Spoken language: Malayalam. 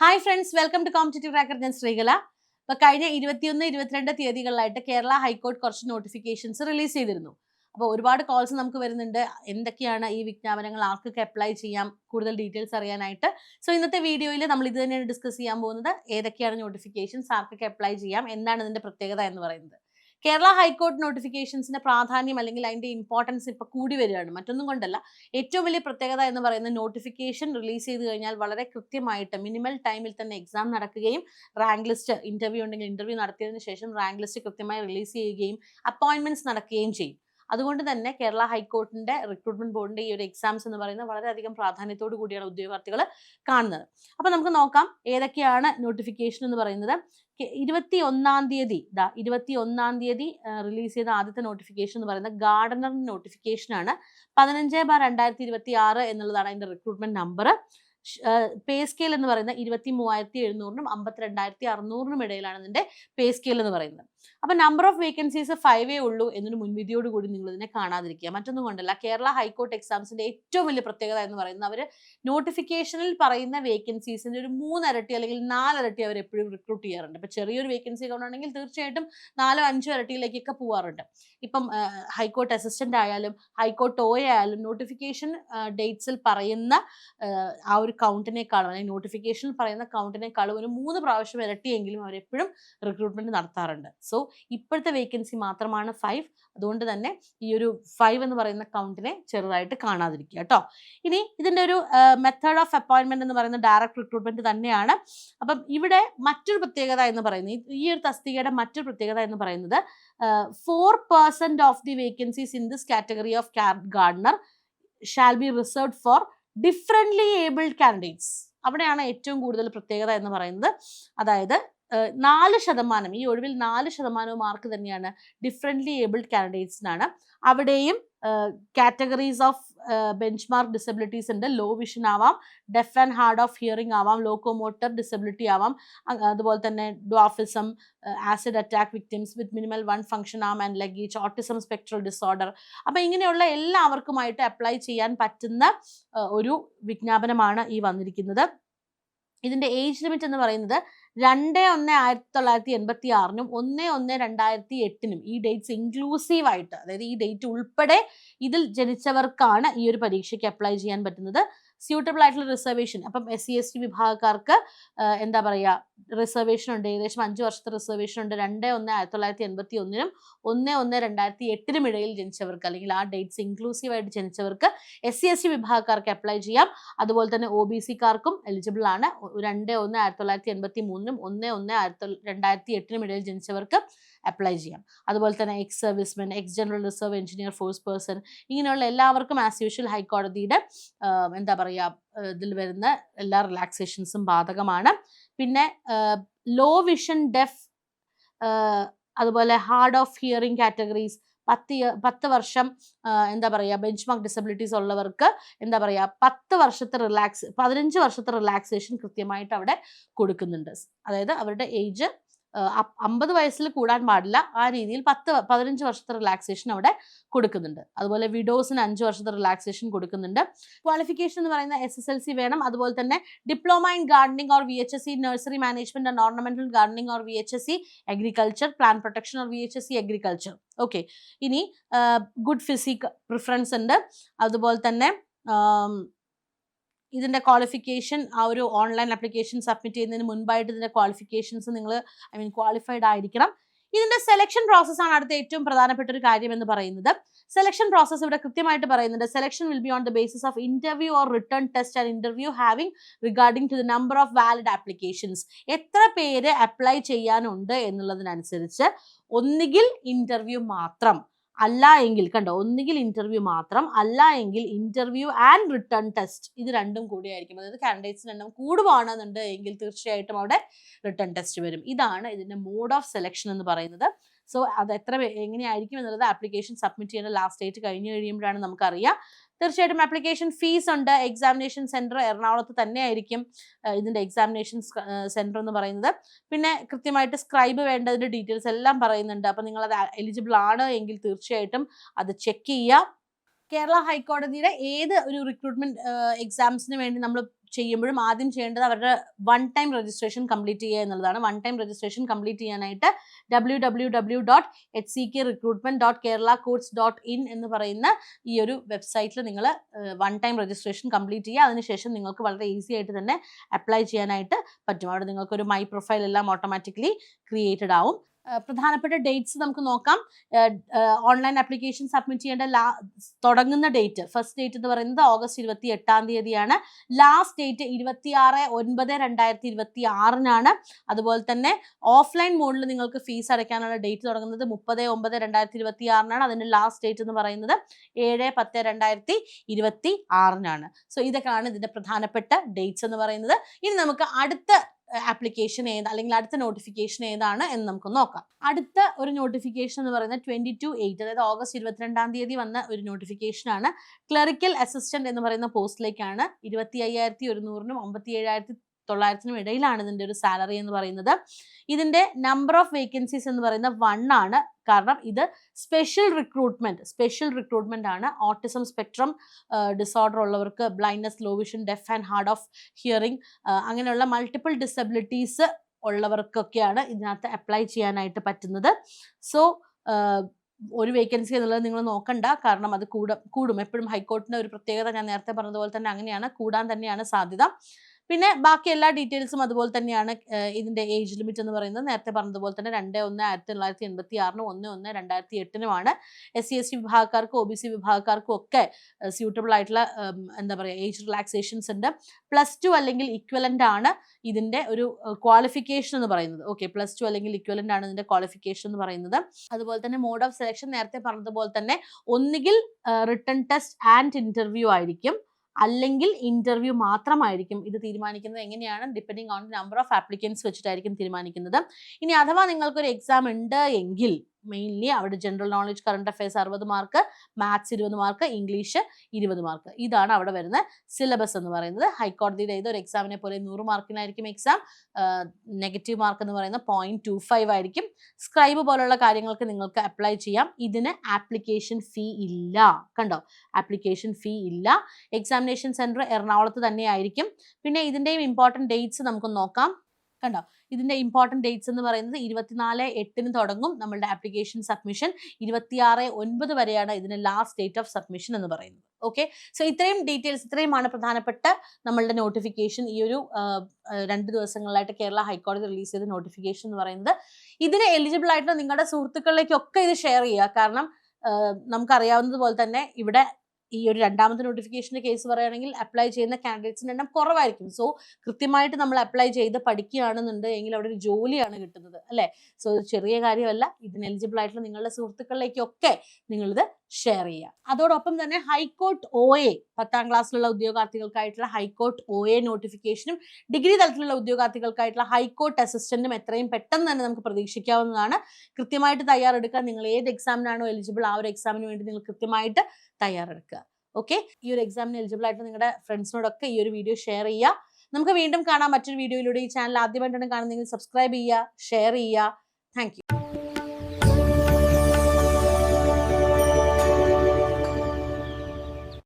Hi friends, welcome to competitive tracker. ഞാൻ ശ്രീകല. അപ്പോൾ കഴിഞ്ഞ 21-22 തീയതികളിലായിട്ട് കേരള ഹൈക്കോടതി കുറച്ച് നോട്ടിഫിക്കേഷൻസ് റിലീസ് ചെയ്തിരുന്നു. അപ്പോൾ ഒരുപാട് കോൾസ് നമുക്ക് വരുന്നുണ്ട്. എന്തൊക്കെയാണ് ഈ വിജ്ഞാപനങ്ങൾ, ആർക്കൊക്കെ അപ്ലൈ ചെയ്യാം, കൂടുതൽ ഡീറ്റെയിൽസ് അറിയാനായിട്ട്. സോ ഇന്നത്തെ വീഡിയോയിൽ നമ്മൾ ഇത് തന്നെയാണ് ഡിസ്കസ് ചെയ്യാൻ പോകുന്നത്. ഏതൊക്കെയാണ് നോട്ടിഫിക്കേഷൻസ്, ആർക്കൊക്കെ അപ്ലൈ ചെയ്യാം, എന്താണ് ഇതിൻ്റെ പ്രത്യേകത എന്ന് പറയുന്നത്. കേരള ഹൈക്കോടതി നോട്ടിഫിക്കേഷൻസിന്റെ പ്രാധാന്യം അല്ലെങ്കിൽ അതിന്റെ ഇമ്പോർട്ടൻസ് ഇപ്പൊ കൂടി വരികയാണ്. മറ്റൊന്നും കൊണ്ടല്ല, ഏറ്റവും വലിയ പ്രത്യേകത എന്ന് പറയുന്നത് നോട്ടിഫിക്കേഷൻ റിലീസ് ചെയ്ത് കഴിഞ്ഞാൽ വളരെ കൃത്യമായിട്ട് മിനിമൽ ടൈമിൽ തന്നെ എക്സാം നടക്കുകയും റാങ്ക് ലിസ്റ്റ്, ഇന്റർവ്യൂ ഉണ്ടെങ്കിൽ ഇന്റർവ്യൂ നടത്തിയതിനു ശേഷം റാങ്ക് ലിസ്റ്റ് കൃത്യമായി റിലീസ് ചെയ്യുകയും അപ്പോയിന്റ്മെന്റ്സ് നടക്കുകയും ചെയ്യും. അതുകൊണ്ട് തന്നെ കേരള ഹൈക്കോടതിന്റെ റിക്രൂട്ട്മെന്റ് ബോർഡിന്റെ ഈ ഒരു എക്സാംസ് എന്ന് പറയുന്നത് വളരെയധികം പ്രാധാന്യത്തോടു കൂടിയാണ് ഉദ്യോഗാർത്ഥികൾ കാണുന്നത്. അപ്പൊ നമുക്ക് നോക്കാം ഏതൊക്കെയാണ് നോട്ടിഫിക്കേഷൻ എന്ന് പറയുന്നത്. 21 തീയതി റിലീസ് ചെയ്ത ആദ്യത്തെ നോട്ടിഫിക്കേഷൻ എന്ന് പറയുന്നത് ഗാർഡനർ നോട്ടിഫിക്കേഷൻ ആണ്. 15/2026 എന്നുള്ളതാണ് അതിന്റെ റിക്രൂട്ട്മെന്റ് നമ്പർ. പേ സ്കെയിൽ എന്ന് പറയുന്നത് 23,700-നും 52,600-നും ഇടയിലാണ് ഇതിന്റെ പേ സ്കെയിൽ എന്ന് പറയുന്നത്. അപ്പൊ നമ്പർ ഓഫ് വേക്കൻസീസ് 5 ഉള്ളൂ എന്നൊരു മുൻവിധിയോട് കൂടി നിങ്ങൾ ഇതിനെ കാണാതിരിക്കുക. മറ്റൊന്നും കൊണ്ടല്ല, കേരള ഹൈക്കോടതി എക്സാംസിന്റെ ഏറ്റവും വലിയ പ്രത്യേകത എന്ന് പറയുന്നത് അവർ നോട്ടിഫിക്കേഷനിൽ പറയുന്ന വേക്കൻസീസിന്റെ ഒരു 3 ഇരട്ടി അല്ലെങ്കിൽ 4 ഇരട്ടി അവർ എപ്പോഴും റിക്രൂട്ട് ചെയ്യാറുണ്ട്. ഇപ്പൊ ചെറിയൊരു വേക്കൻസി കൊണ്ടാണെങ്കിൽ തീർച്ചയായിട്ടും 4-5 ഇരട്ടിയിലേക്കൊക്കെ പോവാറുണ്ട്. ഇപ്പം ഹൈക്കോർട്ട് അസിസ്റ്റന്റ് ആയാലും ഹൈക്കോർട്ട് OA ആയാലും നോട്ടിഫിക്കേഷൻ ഡേറ്റ്സിൽ പറയുന്ന ആ ഒരു കൗണ്ടിനേക്കാളും അല്ലെങ്കിൽ നോട്ടിഫിക്കേഷനിൽ പറയുന്ന കൗണ്ടിനേക്കാളും ഒരു 3 പ്രാവശ്യം ഇരട്ടിയെങ്കിലും അവരെപ്പോഴും റിക്രൂട്ട്മെന്റ് നടത്താറുണ്ട്. സോ ഇപ്പോഴത്തെ വേക്കൻസി മാത്രമാണ് 5. അതുകൊണ്ട് തന്നെ ഈ ഒരു 5 എന്ന് പറയുന്ന കൗണ്ടിനെ ചെറുതായിട്ട് കാണാതിരിക്കുക കേട്ടോ. ഇനി ഇതിന്റെ ഒരു മെത്തേഡ് ഓഫ് അപ്പോയിന്റ്മെന്റ് എന്ന് പറയുന്നത് ഡയറക്റ്റ് റിക്രൂട്ട്മെന്റ് തന്നെയാണ്. അപ്പം ഇവിടെ മറ്റൊരു പ്രത്യേകത എന്ന് പറയുന്നത്, ഈ ഒരു തസ്തികയുടെ മറ്റൊരു പ്രത്യേകത എന്ന് പറയുന്നത് 4% of the vacancies in this category of gardener shall be reserved for differently abled candidates. അവിടെയാണ് ഏറ്റവും കൂടുതൽ പ്രത്യേകത എന്ന് പറയുന്നത്. അതായത് 4%, ഈ ഒഴിവിൽ 4% മാർക്ക് തന്നെയാണ് ഡിഫറെന്റ്ലി ഏബിൾഡ് കാൻഡിഡേറ്റ്സിനാണ്. അവിടെയും categories of bench mark disabilities ഉണ്ട്. ലോ വിഷൻ ആവാം, deaf and hard of hearing ആവാം, ലോക്കോമോട്ടർ ഡിസബിലിറ്റി ആവാം, അതുപോലെ തന്നെ dwarfism, acid attack victims with minimal 1 function arm and luggage, autism spectral disorder. അപ്പൊ ഇങ്ങനെയുള്ള എല്ലാവർക്കുമായിട്ട് അപ്ലൈ ചെയ്യാൻ പറ്റുന്ന ഒരു വിജ്ഞാപനമാണ് ഈ വന്നിരിക്കുന്നത്. ഇതിന്റെ ഏജ് ലിമിറ്റ് എന്ന് പറയുന്നത് 2/1/1986-നും 1/1/2008-നും ഈ ഡേറ്റ്സ് ഇൻക്ലൂസീവ് ആയിട്ട്, അതായത് ഈ ഡേറ്റ് ഉൾപ്പെടെ ഇതിൽ ജനിച്ചവർക്കാണ് ഈ ഒരു പരീക്ഷയ്ക്ക് അപ്ലൈ ചെയ്യാൻ പറ്റുന്നത്. സ്യൂട്ടബിൾ ആയിട്ടുള്ള റിസർവേഷൻ, അപ്പം SC/ST വിഭാഗക്കാർക്ക് എന്താ പറയുക, റിസർവേഷൻ ഉണ്ട്. ഏകദേശം 5 വർഷത്തെ റിസർവേഷൻ ഉണ്ട്. 2/1/1981-നും 1/1/2008-നും ഇടയിൽ ജനിച്ചവർക്ക്, അല്ലെങ്കിൽ ആ ഡേറ്റ്സ് ഇൻക്ലൂസീവ് ആയിട്ട് ജനിച്ചവർക്ക് SC/ST വിഭാഗക്കാർക്ക് അപ്ലൈ ചെയ്യാം. അതുപോലെ തന്നെ OBC-കാർക്കും എലിജിബിൾ ആണ്. 2/1/1983-നും 1/1/2008-നും ഇടയിൽ ജനിച്ചവർക്ക് അപ്ലൈ ചെയ്യാം. അതുപോലെ തന്നെ ex servicemen, X general reserve engineer, force person, ഇങ്ങനെയുള്ള എല്ലാവർക്കും ആസ് യൂഷ്വൽ ഹൈക്കോടതിയുടെ എന്താ പറയുക, ഇതിൽ വരുന്ന എല്ലാ റിലാക്സേഷൻസും ബാധകമാണ്. പിന്നെ ലോ വിഷൻ, ഡെഫ്, അതുപോലെ ഹാർഡ് ഓഫ് ഹിയറിംഗ് കാറ്റഗറീസ്, 10 വർഷം എന്താ പറയുക ബെഞ്ച് മാർക്ക് ഡിസബിലിറ്റീസ് ഉള്ളവർക്ക് എന്താ പറയുക 15 വർഷത്തെ റിലാക്സേഷൻ കൃത്യമായിട്ട് അവിടെ കൊടുക്കുന്നുണ്ട്. അതായത് അവരുടെ ഏജ് 50 വയസ്സിൽ കൂടാൻ പാടില്ല, ആ രീതിയിൽ 15 വർഷത്തെ റിലാക്സേഷൻ അവിടെ കൊടുക്കുന്നുണ്ട്. അതുപോലെ വിഡോസിന് 5 വർഷത്തെ റിലാക്സേഷൻ കൊടുക്കുന്നുണ്ട്. ക്വാളിഫിക്കേഷൻ എന്ന് പറയുന്ന SSLC വേണം. അതുപോലെ തന്നെ diploma in gardening or VHSC nursery management and ornamental gardening or VHSC agriculture, plant protection or VHSC agriculture. Okay. ഇനി ഗുഡ് ഫിസിക് പ്രിഫറൻസ് ഉണ്ട്. അതുപോലെ തന്നെ ഇതിന്റെ ക്വാളിഫിക്കേഷൻ, ആ ഒരു ഓൺലൈൻ ആപ്ലിക്കേഷൻ സബ്മിറ്റ് ചെയ്യുന്നതിന് മുൻപായിട്ട് ഇതിന്റെ ക്വാളിഫിക്കേഷൻസ് നിങ്ങൾ ക്വാളിഫൈഡ് ആയിരിക്കണം. ഇതിന്റെ സെലക്ഷൻ പ്രോസസ്സാണ് അടുത്ത ഏറ്റവും പ്രധാനപ്പെട്ട ഒരു കാര്യം എന്ന് പറയുന്നത്. സെലക്ഷൻ പ്രോസസ്സ് ഇവിടെ കൃത്യമായിട്ട് പറയുന്നുണ്ട്. Selection will be on the basis of interview or written test and interview having regarding to the number of valid applications. എത്ര പേര് അപ്ലൈ ചെയ്യാനുണ്ട് എന്നുള്ളതിനനുസരിച്ച് ഒന്നുകിൽ ഇന്റർവ്യൂ മാത്രം, അല്ല എങ്കിൽ ഒന്നുകിൽ ഇന്റർവ്യൂ മാത്രം, അല്ല എങ്കിൽ ഇന്റർവ്യൂ ആൻഡ് റിട്ടേൺ ടെസ്റ്റ്, ഇത് രണ്ടും കൂടിയായിരിക്കും. അതായത് കാൻഡിഡേറ്റ്സിന് എണ്ണം കൂടുവാണെന്നുണ്ട് എങ്കിൽ തീർച്ചയായിട്ടും അവിടെ റിട്ടേൺ ടെസ്റ്റ് വരും. ഇതാണ് ഇതിന്റെ മോഡ് ഓഫ് സെലക്ഷൻ എന്ന് പറയുന്നത്. സോ അത് എങ്ങനെയായിരിക്കും എന്നുള്ളത് ആപ്ലിക്കേഷൻ സബ്മിറ്റ് ചെയ്യുന്ന ലാസ്റ്റ് ഡേറ്റ് കഴിഞ്ഞ് കഴിയുമ്പോഴാണ് നമുക്കറിയാം. തീർച്ചയായിട്ടും ആപ്ലിക്കേഷൻ ഫീസ് ഉണ്ട്. എക്സാമിനേഷൻ സെന്റർ എറണാകുളത്ത് തന്നെ ആയിരിക്കും ഇതിന്റെ എക്സാമിനേഷൻ സെന്റർ എന്ന് പറയുന്നത്. പിന്നെ കൃത്യമായിട്ട് സ്ക്രൈബ് വേണ്ടതിന്റെ ഡീറ്റെയിൽസ് എല്ലാം പറയുന്നുണ്ട്. അപ്പം നിങ്ങൾ അത് എലിജിബിൾ ആണ് എങ്കിൽ തീർച്ചയായിട്ടും അത് ചെക്ക് ചെയ്യുക. കേരള ഹൈക്കോടതിയുടെ ഏത് ഒരു റിക്രൂട്ട്മെന്റ് എക്സാംസിന് വേണ്ടി നമ്മൾ ചെയ്യുമ്പോഴും ആദ്യം ചെയ്യേണ്ടത് അവരുടെ വൺ ടൈം രജിസ്ട്രേഷൻ കംപ്ലീറ്റ് ചെയ്യുക എന്നുള്ളതാണ്. വൺ ടൈം രജിസ്ട്രേഷൻ കംപ്ലീറ്റ് ചെയ്യാനായിട്ട് www.hckrecruitment.keralacourts.in എന്ന് പറയുന്ന ഈ ഒരു വെബ്സൈറ്റിൽ നിങ്ങൾ വൺ ടൈം രജിസ്ട്രേഷൻ കംപ്ലീറ്റ് ചെയ്യുക. അതിനുശേഷം നിങ്ങൾക്ക് വളരെ ഈസി ആയിട്ട് തന്നെ അപ്ലൈ ചെയ്യാനായിട്ട് പറ്റും. അവിടെ നിങ്ങൾക്കൊരു മൈ പ്രൊഫൈൽ എല്ലാം ഓട്ടോമാറ്റിക്കലി ക്രിയേറ്റഡ് ആവും. പ്രധാനപ്പെട്ട ഡേറ്റ്സ് നമുക്ക് നോക്കാം. ഓൺലൈൻ ആപ്ലിക്കേഷൻ സബ്മിറ്റ് ചെയ്യേണ്ട തുടങ്ങുന്ന ഡേറ്റ്, ഫസ്റ്റ് ഡേറ്റ് എന്ന് പറയുന്നത് August 28 ലാസ്റ്റ് ഡേറ്റ് 26/9/2026 അതുപോലെ തന്നെ ഓഫ്ലൈൻ മോഡിൽ നിങ്ങൾക്ക് ഫീസ് അടയ്ക്കാനുള്ള ഡേറ്റ് തുടങ്ങുന്നത് 30/9/2026 അതിന്റെ ലാസ്റ്റ് ഡേറ്റ് എന്ന് പറയുന്നത് 7/10/2026 സോ ഇതൊക്കെയാണ് ഇതിന്റെ പ്രധാനപ്പെട്ട ഡേറ്റ്സ് എന്ന് പറയുന്നത്. ഇനി നമുക്ക് അടുത്ത ആപ്ലിക്കേഷൻ അല്ലെങ്കിൽ അടുത്ത നോട്ടിഫിക്കേഷൻ ഏതാണ് എന്ന് നമുക്ക് നോക്കാം. അടുത്ത ഒരു നോട്ടിഫിക്കേഷൻ എന്ന് പറയുന്നത് 22/8 അതായത് August 22 വന്ന ഒരു നോട്ടിഫിക്കേഷൻ ആണ്. ക്ലറിക്കൽ അസിസ്റ്റന്റ് എന്ന് പറയുന്ന പോസ്റ്റിലേക്കാണ്. 25,100-നും 57,900-നും ഇടയിലാണ് ഇതിന്റെ ഒരു സാലറി എന്ന് പറയുന്നത്. ഇതിന്റെ നമ്പർ ഓഫ് വേക്കൻസീസ് എന്ന് പറയുന്നത് 1 ആണ്. കാരണം ഇത് സ്പെഷ്യൽ റിക്രൂട്ട്മെന്റ് ആണ്. ഓട്ടിസം സ്പെക്ട്രം ഡിസോർഡർ ഉള്ളവർക്ക്, blindness, low vision, deaf and hard of hearing അങ്ങനെയുള്ള മൾട്ടിപ്പിൾ ഡിസബിലിറ്റീസ് ഉള്ളവർക്കൊക്കെയാണ് ഇതിനകത്ത് അപ്ലൈ ചെയ്യാനായിട്ട് പറ്റുന്നത്. സോ ഒരു വേക്കൻസി എന്നുള്ളത് നിങ്ങൾ നോക്കണ്ട, കാരണം അത് കൂടും. എപ്പോഴും ഹൈക്കോർട്ടിന്റെ ഒരു പ്രത്യേകത ഞാൻ നേരത്തെ പറഞ്ഞതുപോലെ തന്നെ അങ്ങനെയാണ്, കൂടാൻ തന്നെയാണ് സാധ്യത. പിന്നെ ബാക്കി എല്ലാ ഡീറ്റെയിൽസും അതുപോലെ തന്നെയാണ്. ഇതിന്റെ ഏജ് ലിമിറ്റ് എന്ന് പറയുന്നത് നേരത്തെ പറഞ്ഞതുപോലെ തന്നെ 2/1/1986-നും 1/1/2008-നുമാണ്. SC/ST വിഭാഗക്കാർക്കും OBC വിഭാഗക്കാർക്കും ഒക്കെ സ്യൂട്ടബിൾ ആയിട്ടുള്ള എന്താ പറയുക ഏജ് റിലാക്സേഷൻസ് ഉണ്ട്. +2 അല്ലെങ്കിൽ ഇക്വലന്റ് ആണ് ഇതിന്റെ ഒരു ക്വാളിഫിക്കേഷൻ എന്ന് പറയുന്നത്. ഓക്കെ, +2 അല്ലെങ്കിൽ ഇക്വലന്റ് ആണ് ഇതിന്റെ ക്വാളിഫിക്കേഷൻ എന്ന് പറയുന്നത്. അതുപോലെ തന്നെ മോഡ് ഓഫ് സെലക്ഷൻ നേരത്തെ പറഞ്ഞതുപോലെ തന്നെ ഒന്നുകിൽ റിട്ടൺ ടെസ്റ്റ് ആൻഡ് ഇന്റർവ്യൂ ആയിരിക്കും, അല്ലെങ്കിൽ ഇന്റർവ്യൂ മാത്രമായിരിക്കും. ഇത് തീരുമാനിക്കുന്നത് എങ്ങനെയാണ്? Depending on number of applicants വെച്ചിട്ടായിരിക്കും തീരുമാനിക്കുന്നത്. ഇനി അഥവാ നിങ്ങൾക്കൊരു എക്സാം ഉണ്ട് എങ്കിൽ മെയിൻലി അവിടെ general knowledge, current affairs 60 mark, maths 20 mark, English 20 mark. ഇതാണ് അവിടെ വരുന്ന സിലബസ് എന്ന് പറയുന്നത്. ഹൈക്കോടതിയുടെ ഏതൊരു എക്സാമിനെ പോലെ 100 മാർക്കിനായിരിക്കും എക്സാം. നെഗറ്റീവ് മാർക്ക് എന്ന് പറയുന്നത് 0.25 ആയിരിക്കും. സ്ക്രൈബ് പോലുള്ള കാര്യങ്ങൾക്ക് നിങ്ങൾക്ക് അപ്ലൈ ചെയ്യാം. ഇതിന് ആപ്ലിക്കേഷൻ ഫീ ഇല്ല. കണ്ടോ, ആപ്ലിക്കേഷൻ ഫീ ഇല്ല. എക്സാമിനേഷൻ സെന്റർ എറണാകുളത്ത് തന്നെ ആയിരിക്കും. പിന്നെ ഇതിന്റെയും ഇമ്പോർട്ടൻറ്റ് ഡേറ്റ്സ് നമുക്ക് നോക്കാം. കണ്ടോ, ഇതിന്റെ ഇമ്പോർട്ടൻറ്റ് ഡേറ്റ്സ് എന്ന് പറയുന്നത് 24/8 തുടങ്ങും നമ്മളുടെ ആപ്ലിക്കേഷൻ സബ്മിഷൻ. 26/9 വരെയാണ് ഇതിന്റെ ലാസ്റ്റ് ഡേറ്റ് ഓഫ് സബ്മിഷൻ എന്ന് പറയുന്നത്. ഓക്കെ, സോ ഇത്രയും ഡീറ്റെയിൽസ്, ഇത്രയുമാണ് പ്രധാനപ്പെട്ട നമ്മളുടെ നോട്ടിഫിക്കേഷൻ. ഈ ഒരു 2 ദിവസങ്ങളായിട്ട് കേരള ഹൈക്കോടതി റിലീസ് ചെയ്ത നോട്ടിഫിക്കേഷൻ എന്ന് പറയുന്നത്. ഇതിന് എലിജിബിൾ ആയിട്ടുള്ള നിങ്ങളുടെ സുഹൃത്തുക്കളിലേക്കൊക്കെ ഇത് ഷെയർ ചെയ്യുക. കാരണം നമുക്കറിയാവുന്നതുപോലെ തന്നെ ഇവിടെ ഈ ഒരു രണ്ടാമത്തെ നോട്ടിഫിക്കേഷന്റെ കേസ് പറയുകയാണെങ്കിൽ അപ്ലൈ ചെയ്യുന്ന കാൻഡിഡേറ്റ്സിന്റെ എണ്ണം കുറവായിരിക്കും. സോ കൃത്യമായിട്ട് നമ്മൾ അപ്ലൈ ചെയ്ത് പഠിക്കുകയാണെന്നുണ്ടെങ്കിൽ അവിടെ ഒരു ജോലിയാണ് കിട്ടുന്നത്, അല്ലെ? സോ ചെറിയ കാര്യമല്ല. ഇതിന് എലിജിബിൾ ആയിട്ടുള്ള നിങ്ങളുടെ സുഹൃത്തുക്കളിലേക്കൊക്കെ നിങ്ങളിത് ഷെയർ ചെയ്യുക. അതോടൊപ്പം തന്നെ ഹൈക്കോർട്ട് OA 10ാം ക്ലാസ്സിലുള്ള ഉദ്യോഗാർത്ഥികൾക്കായിട്ടുള്ള ഹൈക്കോർട്ട് OA നോട്ടിഫിക്കേഷനും ഡിഗ്രി തലത്തിലുള്ള ഉദ്യോഗാർത്ഥികൾക്കായിട്ടുള്ള ഹൈക്കോർട്ട് അസിസ്റ്റന്റും എത്രയും പെട്ടെന്ന് തന്നെ നമുക്ക് പ്രതീക്ഷിക്കാവുന്നതാണ്. കൃത്യമായിട്ട് തയ്യാറെടുക്കുക. നിങ്ങൾ ഏത് എക്സാമിനാണോ എലിജിബിൾ ആ ഒരു എക്സാമിന് വേണ്ടി നിങ്ങൾ കൃത്യമായിട്ട് തയ്യാറെടുക്കുക. ഓക്കെ, ഈ ഒരു എക്സാമിന് എലിജിബിൾ ആയിട്ട് നിങ്ങളുടെ ഫ്രണ്ട്സിനോടൊക്കെ ഈ ഒരു വീഡിയോ ഷെയർ ചെയ്യുക. നമുക്ക് വീണ്ടും കാണാം മറ്റൊരു വീഡിയോയിലൂടെ. ഈ ചാനൽ ആദ്യമായിട്ടാണ് കാണുന്നതെങ്കിൽ സബ്സ്ക്രൈബ് ചെയ്യുക, ഷെയർ ചെയ്യുക. Thank you.